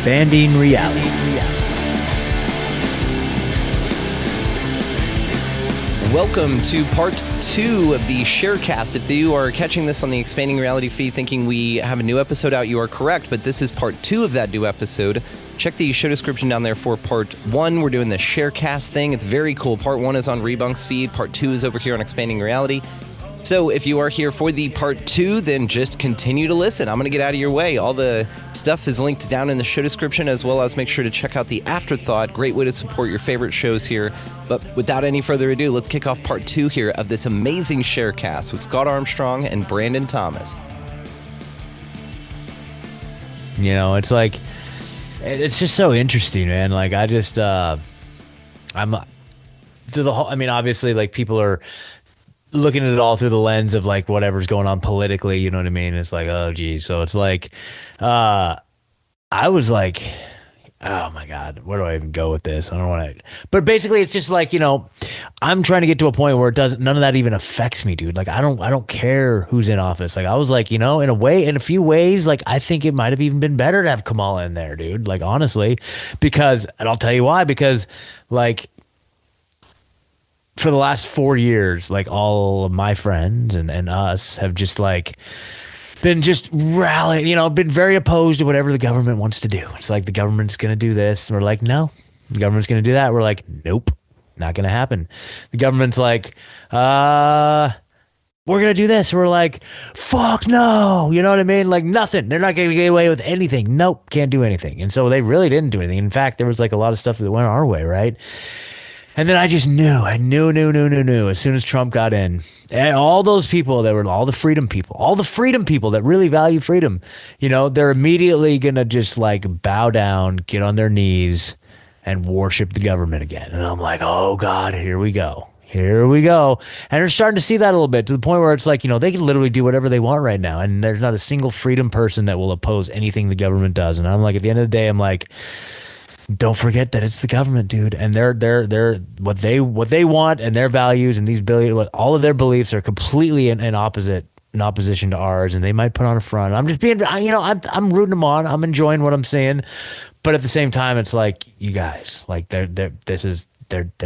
Expanding reality. Welcome to part 2 of the Sharecast. If you are catching this on the Expanding Reality feed thinking we have a new episode out, you are correct, but this is part 2 of that new episode. Check the show description down there for part 1. We're doing the Sharecast thing. It's very cool. Part 1 is on Rebunked's feed. Part 2 is over here on Expanding Reality. So if you are here for the part 2, then just continue to listen. I'm going to get out of your way. All the stuff is linked down in the show description, as well as make sure to check out the Afterthought. Great way to support your favorite shows here. But without any further ado, let's kick off part 2 here of this amazing Sharecast with Scott Armstrong and Brandon Thomas. You know, it's like, it's just so interesting, man. Like, I just, I'm through the whole, I mean, obviously, like, people are looking at it all through the lens of like whatever's going on politically, you know what I mean? It's like, oh geez. So it's like, I was like, oh my God, where do I even go with this? I don't want to, but basically it's just like, you know, I'm trying to get to a point where it doesn't, none of that even affects me, dude. Like, I don't care who's in office. Like, I was like, you know, in a few ways, like, I think it might've even been better to have Kamala in there, dude. Like, honestly, because, and I'll tell you why, because like, for the last 4 years, like all of my friends and us have just like been just rallying, you know, been very opposed to whatever the government wants to do. It's like the government's going to do this. And we're like, no, the government's going to do that. We're like, nope, not going to happen. The government's like, we're going to do this. We're like, fuck no. You know what I mean? Like nothing. They're not going to get away with anything. Nope, can't do anything. And so they really didn't do anything. In fact, there was like a lot of stuff that went our way, right? And then I just knew as soon as Trump got in, and all those people that were all the freedom people that really value freedom, you know, they're immediately going to just like bow down, get on their knees and worship the government again. And I'm like, oh God, here we go. And they're starting to see that a little bit to the point where it's like, you know, they can literally do whatever they want right now. And there's not a single freedom person that will oppose anything the government does. And I'm like, at the end of the day, I'm like, don't forget that it's the government, dude, and they're what they want and their values and these all of their beliefs are completely in opposition to ours, and they might put on a front. I'm just being, you know, I'm rooting them on. I'm enjoying what I'm seeing, but at the same time, it's like, you guys, like they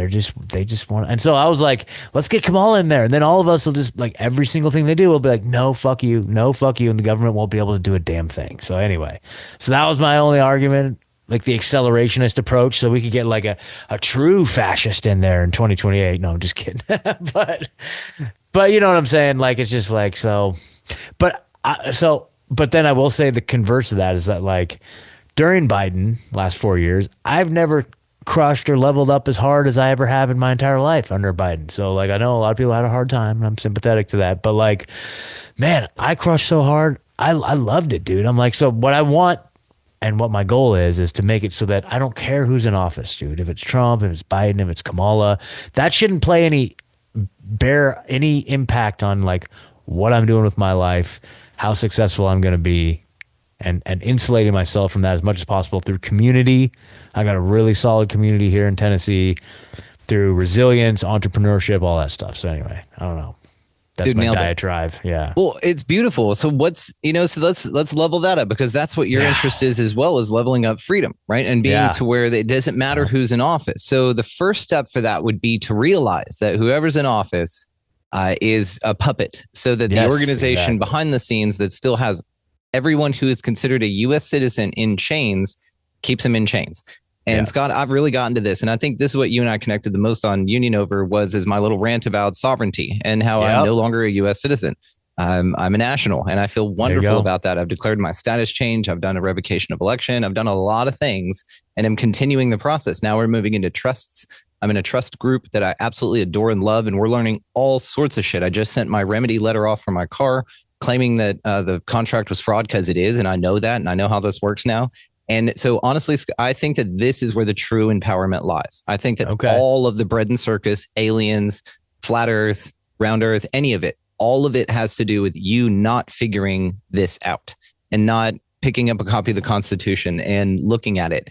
just want, and so I was like, let's get Kamala in there, and then all of us will just like every single thing they do will be like, no, fuck you, and the government won't be able to do a damn thing. So anyway, so that was my only argument. Like the accelerationist approach, so we could get like a true fascist in there in 2028. No, I'm just kidding. but you know what I'm saying? Like, it's just like, so, but then I will say the converse of that is that like during Biden last 4 years, I've never crushed or leveled up as hard as I ever have in my entire life under Biden. So like, I know a lot of people had a hard time and I'm sympathetic to that, but like, man, I crushed so hard. I loved it, dude. I'm like, so what I want, and what my goal is to make it so that I don't care who's in office, dude. If it's Trump, if it's Biden, if it's Kamala, that shouldn't bear any impact on like what I'm doing with my life, how successful I'm going to be, and insulating myself from that as much as possible through community. I got a really solid community here in Tennessee, through resilience, entrepreneurship, all that stuff. So anyway, I don't know. That's my diatribe. Yeah. Well, it's beautiful. So let's level that up, because that's what your interest is, as well as leveling up freedom, right? And being to where it doesn't matter who's in office. So the first step for that would be to realize that whoever's in office is a puppet, so that the organization behind the scenes that still has everyone who is considered a U.S. citizen in chains keeps them in chains. And Scott, I've really gotten to this, and I think this is what you and I connected the most on Union over is my little rant about sovereignty and how I'm no longer a U.S. citizen. I'm a national, and I feel wonderful about that. I've declared my status change. I've done a revocation of election. I've done a lot of things, and I'm continuing the process. Now we're moving into trusts. I'm in a trust group that I absolutely adore and love, and we're learning all sorts of shit. I just sent my remedy letter off for my car, claiming that the contract was fraud, because it is, and I know that, and I know how this works now. And so honestly, I think that this is where the true empowerment lies. I think that all of the bread and circus, aliens, flat earth, round earth, any of it, all of it has to do with you not figuring this out and not picking up a copy of the Constitution and looking at it.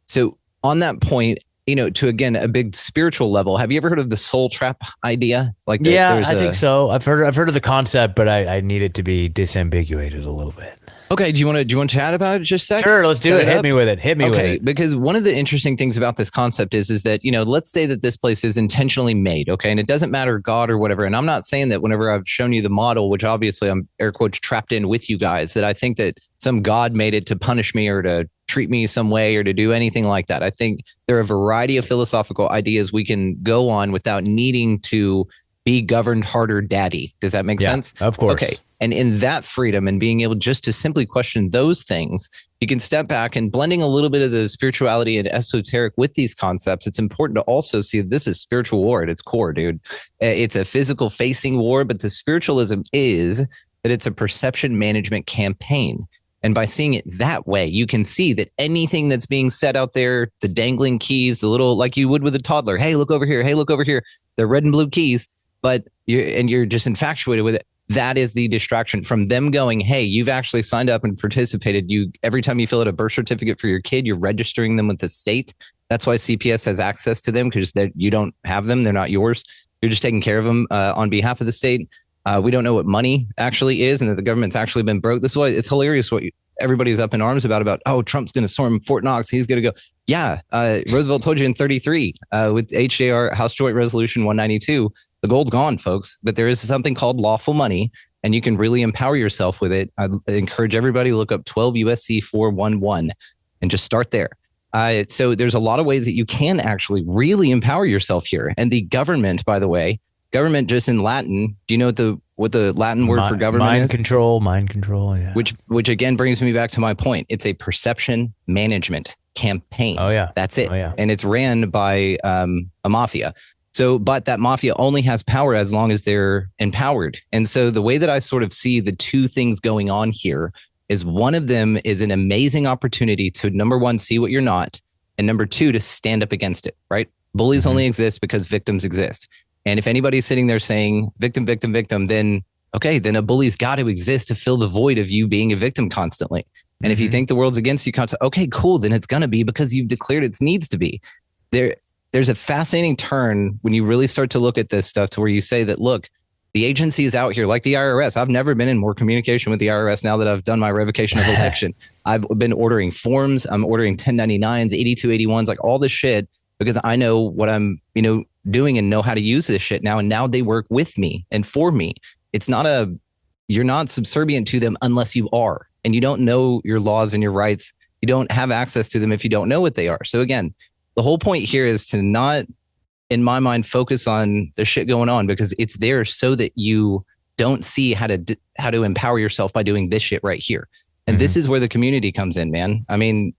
So on that point, you know, to again, a big spiritual level, have you ever heard of the soul trap idea? Like, I think so. I've heard of the concept, but I need it to be disambiguated a little bit. Okay, do you want to chat about it just a sec? Sure, let's do Set it. Hit up? me with it. Hit me with Okay, it. because one of the interesting things about this concept is that, let's say that this place is intentionally made, okay, and it doesn't matter God or whatever. And I'm not saying that whenever I've shown you the model, which obviously I'm air quotes trapped in with you guys, that I think that some God made it to punish me or to treat me some way or to do anything like that. I think there are a variety of philosophical ideas we can go on without needing to be governed harder daddy. Does that make sense? Of course. Okay. And in that freedom and being able just to simply question those things, you can step back and blending a little bit of the spirituality and esoteric with these concepts. It's important to also see that this is spiritual war at its core, dude. It's a physical facing war, but the spiritualism is that it's a perception management campaign. And by seeing it that way, you can see that anything that's being said out there, the dangling keys, the little, like you would with a toddler, hey, look over here. Hey, look over here. The red and blue keys, but you're just infatuated with it. That is the distraction from them going, hey, you've actually signed up and participated. Every time you fill out a birth certificate for your kid, you're registering them with the state. That's why CPS has access to them, because you don't have them. They're not yours. You're just taking care of them on behalf of the state. We don't know what money actually is and that the government's actually been broke. This is why it's hilarious what everybody's up in arms about, oh, Trump's going to storm Fort Knox. He's going to go. Yeah, Roosevelt told you in 33 with HJR, House Joint Resolution 192, the gold's gone, folks. But there is something called lawful money, and you can really empower yourself with it. I encourage everybody to look up 12 USC 411 and just start there. So there's a lot of ways that you can actually really empower yourself here. And the government, by the way, government just in Latin. Do you know what the Latin word for government is? Mind control. Yeah. Which again brings me back to my point. It's a perception management campaign. Oh yeah. That's it. Oh, yeah. And it's ran by a mafia. So, but that mafia only has power as long as they're empowered. And so the way that I sort of see the two things going on here is one of them is an amazing opportunity to, number one, see what you're not. And number two, to stand up against it, right? Bullies only exist because victims exist. And if anybody's sitting there saying victim, victim, victim, then okay, then a bully's got to exist to fill the void of you being a victim constantly. And if you think the world's against you constantly, okay, cool, then it's going to be because you've declared it needs to be. There's a fascinating turn when you really start to look at this stuff to where you say that, look, the agency is out here like the IRS. I've never been in more communication with the IRS now that I've done my revocation of election. I've been ordering forms. I'm ordering 1099s, 8281s, like all this shit, because I know what I'm, doing and know how to use this shit now. And now they work with me and for me. It's not you're not subservient to them unless you are, and you don't know your laws and your rights. You don't have access to them if you don't know what they are. So again, the whole point here is to not, in my mind, focus on the shit going on, because it's there so that you don't see how to empower yourself by doing this shit right here. And this is where the community comes in, man. I mean,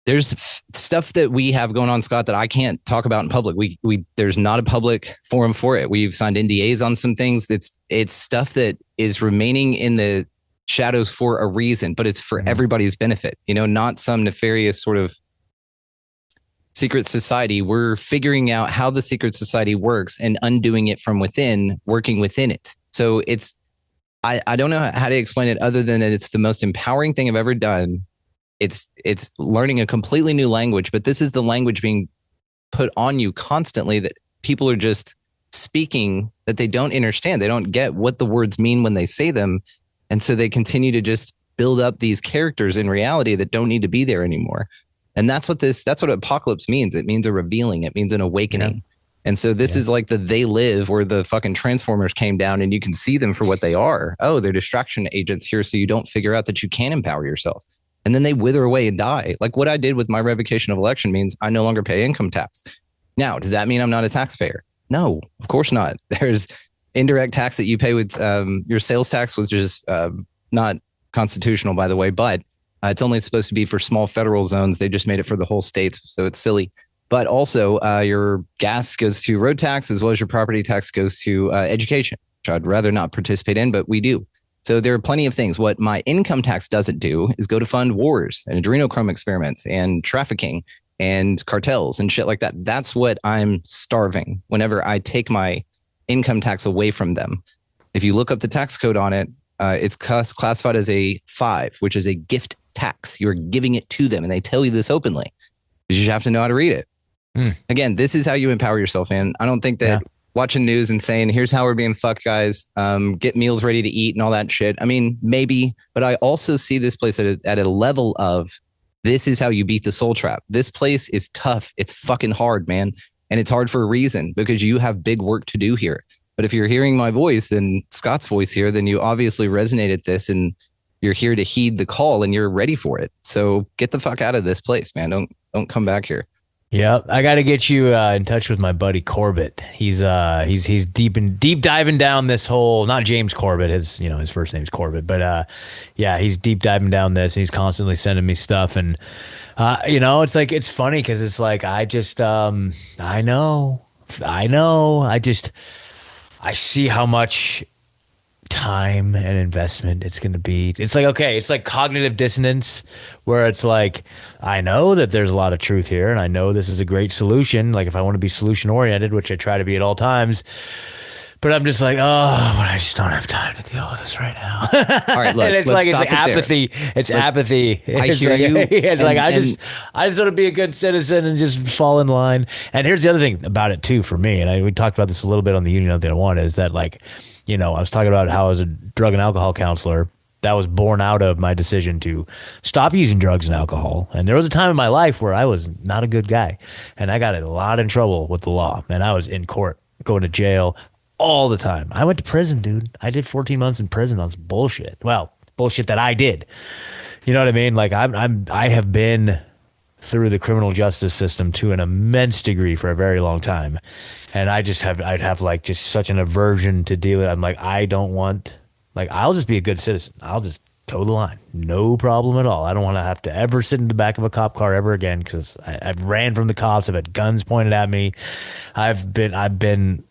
there's stuff that we have going on, Scott, that I can't talk about in public. There's not a public forum for it. We've signed NDAs on some things. It's stuff that is remaining in the shadows for a reason, but it's for everybody's benefit, not some nefarious sort of secret society. We're figuring out how the secret society works and undoing it from within, working within it. So I don't know how to explain it other than that it's the most empowering thing I've ever done. It's learning a completely new language, but this is the language being put on you constantly that people are just speaking that they don't understand. They don't get what the words mean when they say them. And so they continue to just build up these characters in reality that don't need to be there anymore. And that's what apocalypse means. It means a revealing. It means an awakening. Yeah. And so this is like They Live, where the fucking Transformers came down and you can see them for what they are. Oh, they're distraction agents here. So you don't figure out that you can empower yourself. And then they wither away and die. Like what I did with my revocation of election means I no longer pay income tax. Now, does that mean I'm not a taxpayer? No, of course not. There's indirect tax that you pay with your sales tax, which is not constitutional, by the way, but it's only supposed to be for small federal zones. They just made it for the whole states, so it's silly. But also your gas goes to road tax, as well as your property tax goes to education, which I'd rather not participate in, but we do. So there are plenty of things. What my income tax doesn't do is go to fund wars and adrenochrome experiments and trafficking and cartels and shit like that. That's what I'm starving whenever I take my income tax away from them. If you look up the tax code on it, it's classified as a 5, which is a gift tax. You're giving it to them, and they tell you this openly. You just have to know how to read it. Again, this is how you empower yourself, man. I don't think that watching news and saying, here's how we're being fucked, guys. Get meals ready to eat and all that shit. I mean, maybe, but I also see this place at a level of this is how you beat the soul trap. This place is tough. It's fucking hard, man. And it's hard for a reason because you have big work to do here. But if you're hearing my voice and Scott's voice here, then you obviously resonated this and you're here to heed the call and you're ready for it. So get the fuck out of this place, man. Don't come back here. Yeah, I got to get you in touch with my buddy Corbett. He's deep diving down this whole, not James Corbett, his first name's Corbett, but yeah, he's deep diving down this. He's constantly sending me stuff, and it's like it's funny because it's like I just I know, I see how much time and investment it's going to be. It's like, okay, it's like cognitive dissonance where it's like, I know that there's a lot of truth here and I know this is a great solution. Like if I want to be solution oriented, which I try to be at all times, but I'm just like, oh, but I just don't have time to deal with this right now. All right, look, and it's like, it's apathy. It's apathy. I hear you. It's like, I just want to be a good citizen and just fall in line. And here's the other thing about it too, for me. And we talked about this a little bit on the Union of the One is that like, I was talking about how I was a drug and alcohol counselor. That was born out of my decision to stop using drugs and alcohol. And there was a time in my life where I was not a good guy. And I got a lot in trouble with the law. And I was in court, going to jail all the time. I went to prison, dude. I did 14 months in prison on some bullshit. Well, bullshit that I did. You know what I mean? Like I have been through the criminal justice system to an immense degree for a very long time. And I'd have like just such an aversion to deal with it. I'm like, I don't want, like, I'll just be a good citizen. I'll just toe the line. No problem at all. I don't want to have to ever sit in the back of a cop car ever again because I've ran from the cops. I've had guns pointed at me. It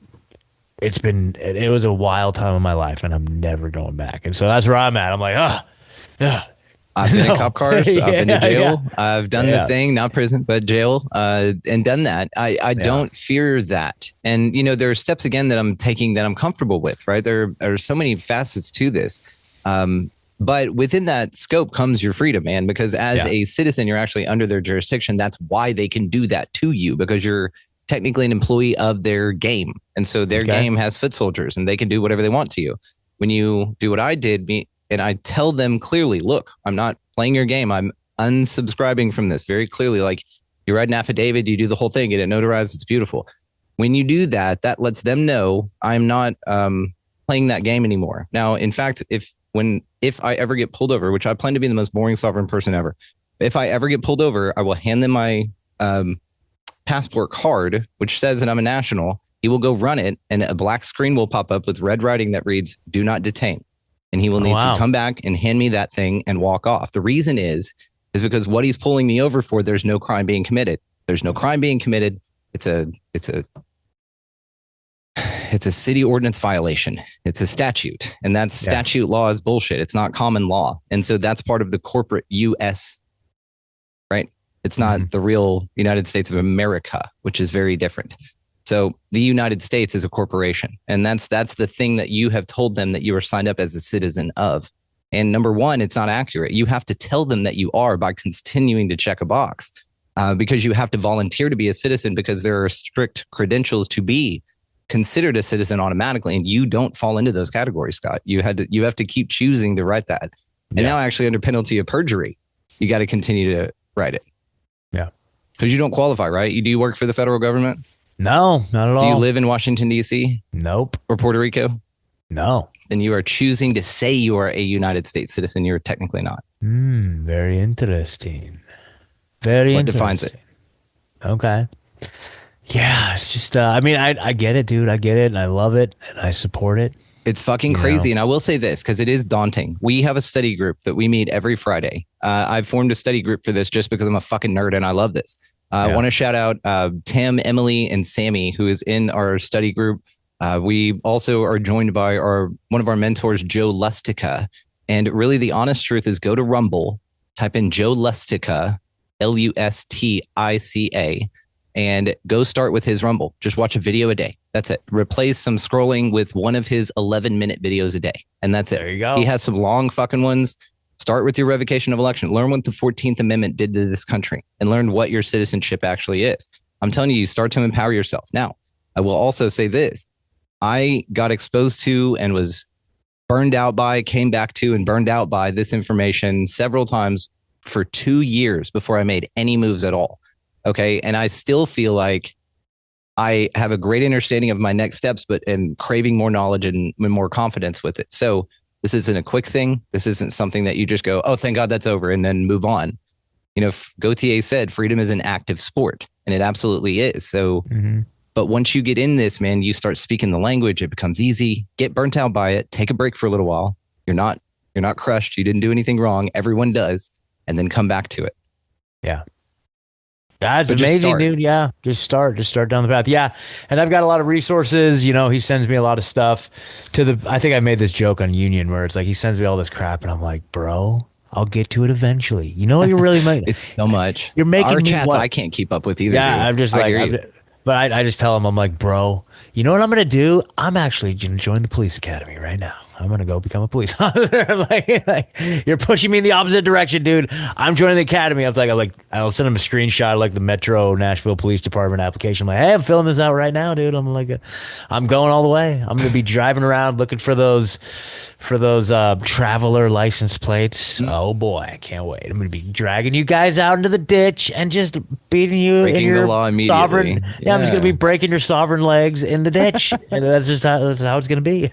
was a wild time in my life and I'm never going back. And so that's where I'm at. I'm like, yeah. I've been in cop cars. I've been to jail. Yeah. I've done the thing, not prison, but jail, and done that. I don't fear that. And, there are steps, again, that I'm taking that I'm comfortable with, right? There are so many facets to this. But within that scope comes your freedom, man, because as a citizen, you're actually under their jurisdiction. That's why they can do that to you, because you're technically an employee of their game. And so their game has foot soldiers and they can do whatever they want to you. When you do what I did, and I tell them clearly, look, I'm not playing your game. I'm unsubscribing from this very clearly. Like you write an affidavit, you do the whole thing, get it notarized. It's beautiful. When you do that, that lets them know I'm not playing that game anymore. Now, in fact, if I ever get pulled over, which I plan to be the most boring sovereign person ever, if I ever get pulled over, I will hand them my passport card, which says that I'm a national. He will go run it and a black screen will pop up with red writing that reads, do not detain. And he will need to come back and hand me that thing and walk off. The reason is because what he's pulling me over for, there's no crime being committed. There's no crime being committed. It's a city ordinance violation. It's a statute. And that's statute law is bullshit. It's not common law. And so that's part of the corporate US, right? It's not the real United States of America, which is very different. So the United States is a corporation. And that's the thing that you have told them that you are signed up as a citizen of. And number one, it's not accurate. You have to tell them that you are by continuing to check a box because you have to volunteer to be a citizen because there are strict credentials to be considered a citizen automatically. And you don't fall into those categories, Scott. You have to keep choosing to write that. And now actually under penalty of perjury, you got to continue to write it. Yeah. Because you don't qualify, right? Do you work for the federal government? No, not at all. Do you live in Washington, D.C.? Nope. Or Puerto Rico? No. Then you are choosing to say you are a United States citizen. You're technically not. Very interesting. Very interesting. What defines it. Okay. Yeah, it's just, I get it, dude. I get it, and I love it, and I support it. It's fucking crazy. And I will say this, because it is daunting. We have a study group that we meet every Friday. I've formed a study group for this just because I'm a fucking nerd and I love this. I want to shout out Tim, Emily, and Sammy, who is in our study group. We also are joined by one of our mentors, Joe Lustica. And really, the honest truth is go to Rumble, type in Joe Lustica, Lustica, and go start with his Rumble. Just watch a video a day. That's it. Replace some scrolling with one of his 11-minute videos a day. And that's it. There you go. He has some long fucking ones. Start with your revocation of election. Learn what the 14th Amendment did to this country and learn what your citizenship actually is. I'm telling you, you start to empower yourself. Now, I will also say this. I got exposed to and was burned out by, came back to and burned out by this information several times for 2 years before I made any moves at all. Okay. And I still feel like I have a great understanding of my next steps, but am craving more knowledge and more confidence with it. So this isn't a quick thing. This isn't something that you just go, oh, thank God that's over and then move on. You know, Gauthier said freedom is an active sport, and it absolutely is. So, but once you get in this, man, you start speaking the language. It becomes easy. Get burnt out by it. Take a break for a little while. You're not crushed. You didn't do anything wrong. Everyone does, and then come back to it. Yeah. That's amazing, dude. Yeah. Just start down the path. Yeah. And I've got a lot of resources. You know, he sends me a lot of stuff I think I made this joke on Union where it's like, he sends me all this crap and I'm like, bro, I'll get to it eventually. You know, you're really making it's so much. You're making our me chats. I can't keep up with either. Yeah. Dude. I'm just like, but I just tell him, I'm like, bro, you know what I'm going to do? I'm actually going to join the police academy right now. I'm going to go become a police officer. like, you're pushing me in the opposite direction, dude. I'm joining the academy. I'll send him a screenshot of like the Metro Nashville Police Department application. I'm like, hey, I'm filling this out right now, dude. I'm like, I'm going all the way. I'm going to be driving around looking for those traveler license plates. Oh boy, I can't wait. I'm going to be dragging you guys out into the ditch and just beating you in your the law immediately. Sovereign. Yeah, I'm just going to be breaking your sovereign legs in the ditch. And that's how it's going to be.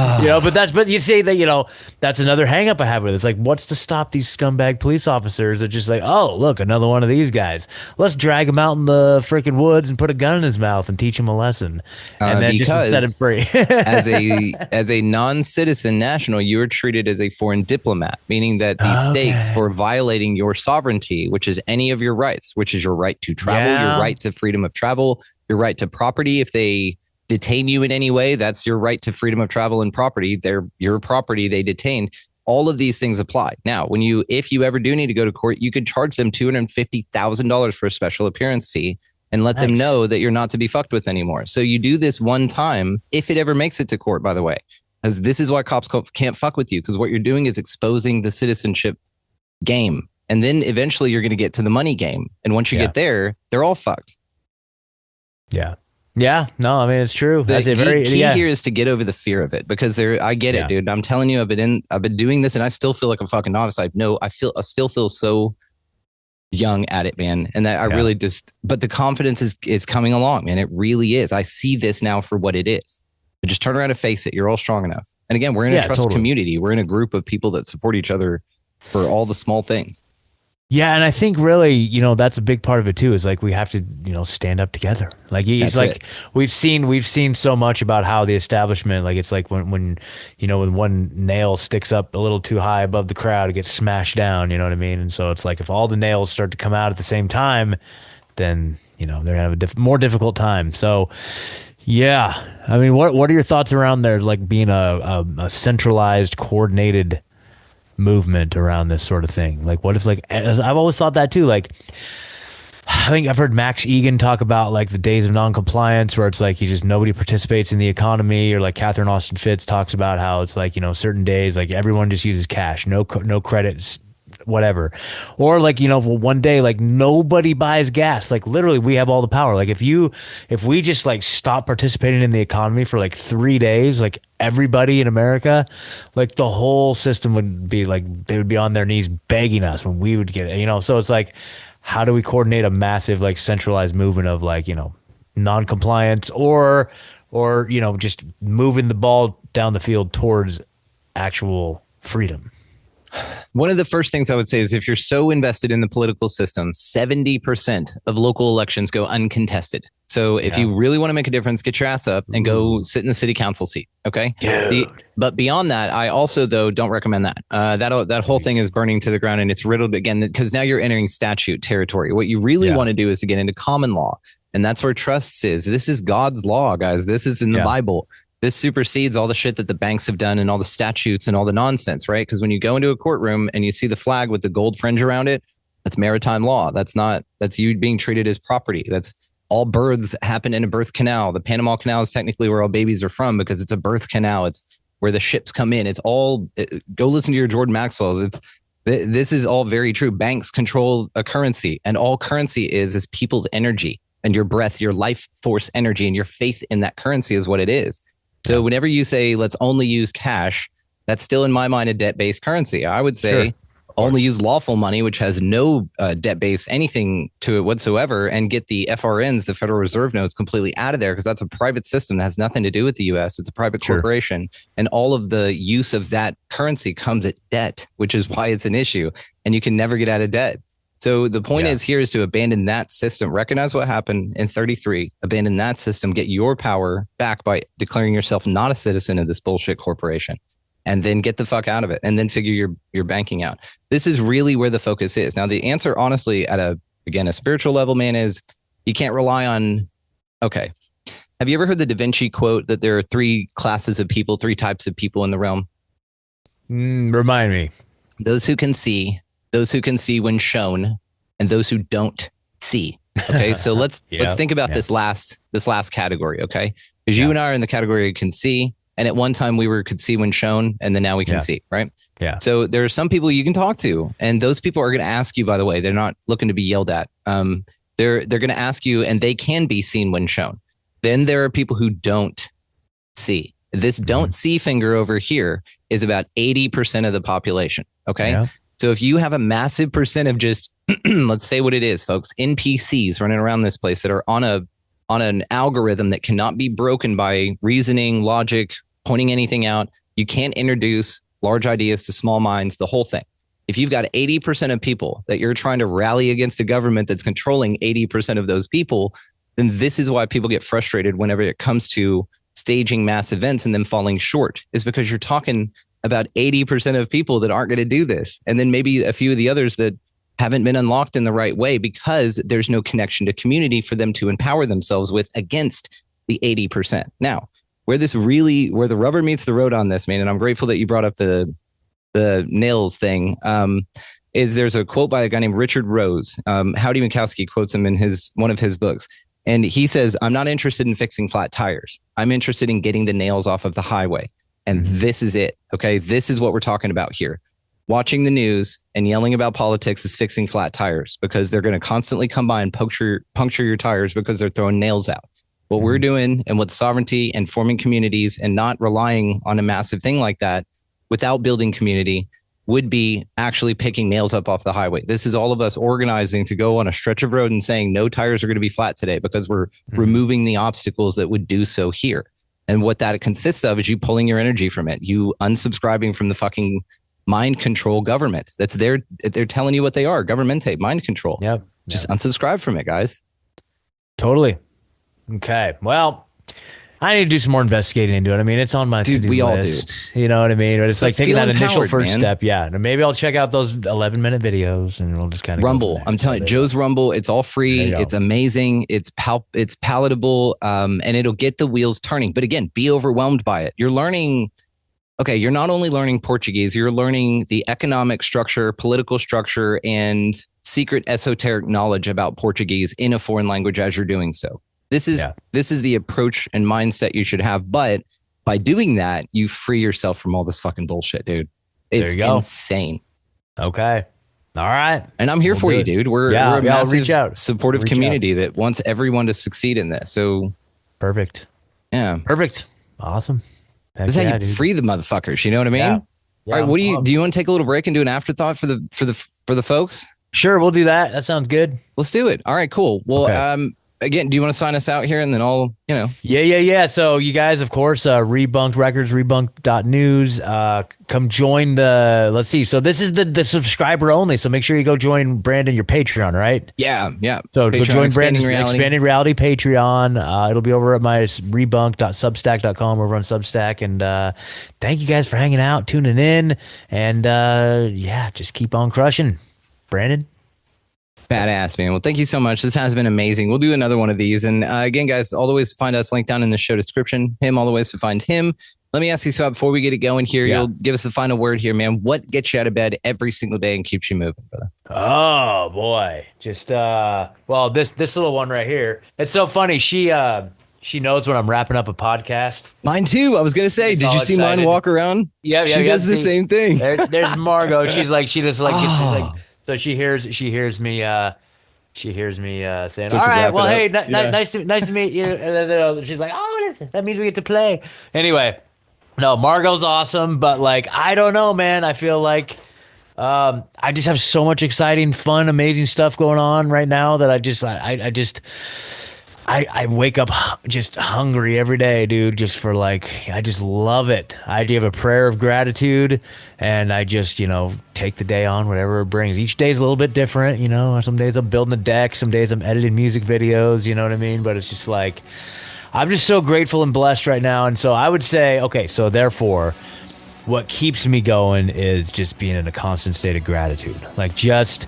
You know, but you see that, you know, that's another hang up I have with it. It's like, what's to stop these scumbag police officers that just like, oh, look, another one of these guys. Let's drag him out in the freaking woods and put a gun in his mouth and teach him a lesson. And then just set him free. as a non-citizen national, you are treated as a foreign diplomat, meaning that the stakes for violating your sovereignty, which is any of your rights, which is your right to travel, your right to freedom of travel, your right to property. If they detain you in any way, that's your right to freedom of travel and property. They're your property, they detain. All of these things apply. Now, if you ever do need to go to court, you could charge them $250,000 for a special appearance fee and let them know that you're not to be fucked with anymore. So you do this one time, if it ever makes it to court, by the way, because this is why cops can't fuck with you, because what you're doing is exposing the citizenship game. And then eventually you're going to get to the money game. And once you get there, they're all fucked. Yeah. Yeah, no, I mean, it's true. The key here is to get over the fear of it, because I get it, dude. I'm telling you, I've been doing this and I still feel like a fucking novice. I still feel so young at it, man. And that I really but the confidence is coming along, man. It really is. I see this now for what it is. But just turn around and face it. You're all strong enough. And again, we're in a trust community. We're in a group of people that support each other for all the small things. Yeah, and I think really, you know, that's a big part of it too. Is like we have to, you know, stand up together. Like it's like we've seen so much about how the establishment, like it's like when you know, when one nail sticks up a little too high above the crowd, it gets smashed down. You know what I mean? And so it's like if all the nails start to come out at the same time, then you know they're gonna have a more difficult time. So. Yeah, I mean, what are your thoughts around there? Like being a centralized, coordinated movement around this sort of thing. Like, what if, like, I've always thought that too. Like, I think I've heard Max Egan talk about like the days of non-compliance, where it's like nobody participates in the economy, or like Catherine Austin Fitts talks about how it's like, you know, certain days like everyone just uses cash, no credits. Whatever. Or like, you know, one day like nobody buys gas. Like literally we have all the power. Like if we just like stop participating in the economy for like 3 days, like everybody in America, like the whole system would be like, they would be on their knees begging us when we would get it, you know? So it's like, how do we coordinate a massive like centralized movement of like, you know, non-compliance or, you know, just moving the ball down the field towards actual freedom? One of the first things I would say is if you're so invested in the political system, 70% of local elections go uncontested. So if you really want to make a difference, get your ass up and go sit in the city council seat. Okay. But beyond that, I also, though, don't recommend that. That whole thing is burning to the ground, and it's riddled again, because now you're entering statute territory. What you really want to do is to get into common law. And that's where trusts is. This is God's law, guys. This is in the Bible. This supersedes all the shit that the banks have done and all the statutes and all the nonsense, right? Because when you go into a courtroom and you see the flag with the gold fringe around it, that's maritime law. That's you being treated as property. That's all births happen in a birth canal. The Panama Canal is technically where all babies are from because it's a birth canal. It's where the ships come in. It's all, go listen to your Jordan Maxwell's. This is all very true. Banks control a currency, and all currency is people's energy. and your breath, your life force energy, and your faith in that currency is what it is. So whenever you say, let's only use cash, that's still in my mind a debt-based currency. I would say only use lawful money, which has no debt-based anything to it whatsoever, and get the FRNs, the Federal Reserve notes, completely out of there, because that's a private system that has nothing to do with the U.S. It's a private corporation, and all of the use of that currency comes at debt, which is why it's an issue, and you can never get out of debt. So the point is here is to abandon that system, recognize what happened in 33, abandon that system, get your power back by declaring yourself not a citizen of this bullshit corporation, and then get the fuck out of it, and then figure your banking out. This is really where the focus is. Now, the answer, honestly, at a spiritual level, man, is you can't rely on, okay. Have you ever heard the Da Vinci quote that there are three classes of people, three types of people in the realm? Remind me. Those who can see when shown, and those who don't see. Okay, so let's think about this last category. Okay, because you and I are in the category can see, and at one time we could see when shown, and then now we can see, right? Yeah. So there are some people you can talk to, and those people are going to ask you. By the way, they're not looking to be yelled at. They're going to ask you, and they can be seen when shown. Then there are people who don't see. This don't see finger over here is about 80% of the population. Okay. Yeah. So if you have a massive percent of just, let's say what it is, folks, NPCs running around this place that are on an algorithm that cannot be broken by reasoning, logic, pointing anything out. You can't introduce large ideas to small minds, the whole thing. If you've got 80% of people that you're trying to rally against a government that's controlling 80% of those people, then this is why people get frustrated whenever it comes to staging mass events and them falling short, is because you're talking about 80% of people that aren't going to do this. And then maybe a few of the others that haven't been unlocked in the right way because there's no connection to community for them to empower themselves with against the 80%. Now, where the rubber meets the road on this, man, and I'm grateful that you brought up the nails thing, is there's a quote by a guy named Richard Rose. Howdy Mikowski quotes him in one of his books. And he says, I'm not interested in fixing flat tires. I'm interested in getting the nails off of the highway. And this is it. Okay. This is what we're talking about here. Watching the news and yelling about politics is fixing flat tires, because they're going to constantly come by and puncture your tires because they're throwing nails out. What we're doing, and what sovereignty and forming communities and not relying on a massive thing like that without building community, would be actually picking nails up off the highway. This is all of us organizing to go on a stretch of road and saying no tires are going to be flat today, because we're removing the obstacles that would do so here. And what that consists of is you pulling your energy from it, you unsubscribing from the fucking mind control government. That's they're telling you what they are. Governmentate, mind control. Yep. Just unsubscribe from it, guys. Totally. Okay. Well, I need to do some more investigating into it. I mean, it's on my to-do list. All do. You know what I mean? But it's like taking that initial first step. Yeah. And maybe I'll check out those 11-minute videos and we'll just kind of Rumble. I'm telling you, Joe's Rumble. It's all free. It's amazing. It's palatable. And it'll get the wheels turning. But again, be overwhelmed by it. You're learning. Okay, you're not only learning Portuguese, you're learning the economic structure, political structure, and secret esoteric knowledge about Portuguese in a foreign language as you're doing so. This is the approach and mindset you should have. But by doing that, you free yourself from all this fucking bullshit, dude. It's insane. Okay. All right. And I'm here for you, dude. We're a massive supportive community that wants everyone to succeed in this. So perfect. Yeah. Perfect. Awesome. This is how you free the motherfuckers. You know what I mean? Yeah. All right. What do you want to take a little break and do an afterthought for the folks? Sure. We'll do that. That sounds good. Let's do it. All right, cool. Well, again, do you want to sign us out here, and then I'll, Yeah. So you guys, of course, Rebunked Records, rebunked.news. Come join let's see. So this is the subscriber only. So make sure you go join Brandon, your Patreon, right? Yeah. So go join Brandon's Expanding Reality Patreon. It'll be over at my rebunked.substack.com over on Substack. And thank you guys for hanging out, tuning in. And just keep on crushing. Brandon? Badass, man. Well, thank you so much. This has been amazing. We'll do another one of these. And again, guys, all the ways to find us linked down in the show description. All the ways to find him. Let me ask you, Scott, before we get it going here, you'll give us the final word here, man. What gets you out of bed every single day and keeps you moving, brother? Oh, boy. Just, this little one right here. It's so funny. She knows when I'm wrapping up a podcast. Mine too. I was going to say, did you see mine walk around? Yeah. She does the same thing. There's Margot. She's like, so she hears me She hears me saying, So "All to right, wrap it well, up, hey, yeah. nice to meet you." And then she's like, "Oh, that means we get to play." Anyway, no, Margot's awesome, but like, I don't know, man. I feel like I just have so much exciting, fun, amazing stuff going on right now that I wake up just hungry every day, dude, just for like, I just love it. I give a prayer of gratitude and I just, take the day on whatever it brings. Each day is a little bit different, Some days I'm building a deck, some days I'm editing music videos, you know what I mean? But it's just like, I'm just so grateful and blessed right now. And so I would say, okay, so therefore, what keeps me going is just being in a constant state of gratitude. Like just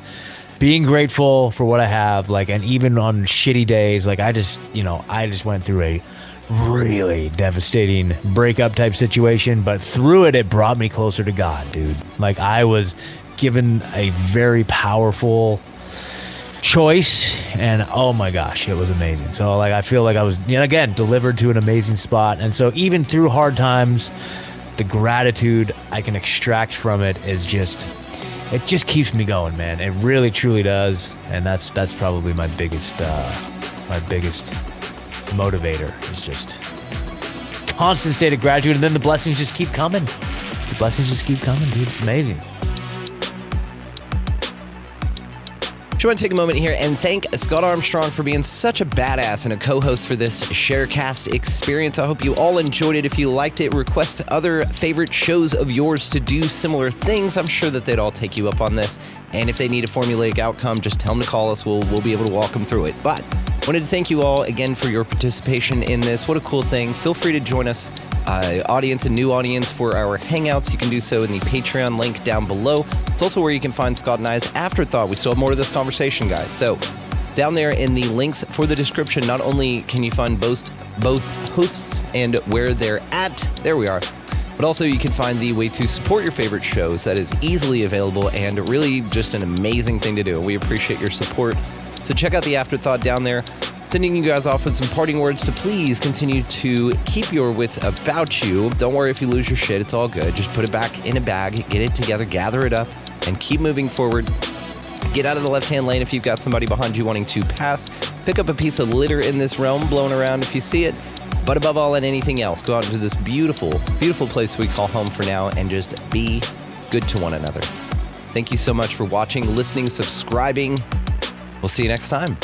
being grateful for what I have, like, and even on shitty days, like I just went through a really devastating breakup type situation, but through it brought me closer to God, dude. Like I was given a very powerful choice and oh my gosh, it was amazing. So like I feel like I was again delivered to an amazing spot. And so even through hard times, the gratitude I can extract from it is just, it just keeps me going, man. It really truly does. And that's probably my biggest motivator is just constant state of gratitude. And then the blessings just keep coming. The blessings just keep coming, dude. It's amazing. I want to take a moment here and thank Scott Armstrong for being such a badass and a co-host for this Sharecast experience. I hope you all enjoyed it. If you liked it, request other favorite shows of yours to do similar things. I'm sure that they'd all take you up on this. And if they need a formulaic outcome, just tell them to call us. We'll be able to walk them through it. But wanted to thank you all again for your participation in this. What a cool thing. Feel free to join us, audience and new audience, for our Hangouts. You can do so in the Patreon link down below. It's also where you can find Scott and I's Afterthought. We still have more to this conversation, guys. So down there in the links for the description, not only can you find both hosts and where they're at, there we are, but also you can find the way to support your favorite shows that is easily available and really just an amazing thing to do. We appreciate your support. So check out the Afterthought down there. Sending you guys off with some parting words to please continue to keep your wits about you. Don't worry if you lose your shit. It's all good. Just put it back in a bag, get it together, gather it up, and keep moving forward. Get out of the left-hand lane if you've got somebody behind you wanting to pass. Pick up a piece of litter in this realm, blowing around if you see it. But above all and anything else, go out into this beautiful, beautiful place we call home for now and just be good to one another. Thank you so much for watching, listening, subscribing. We'll see you next time.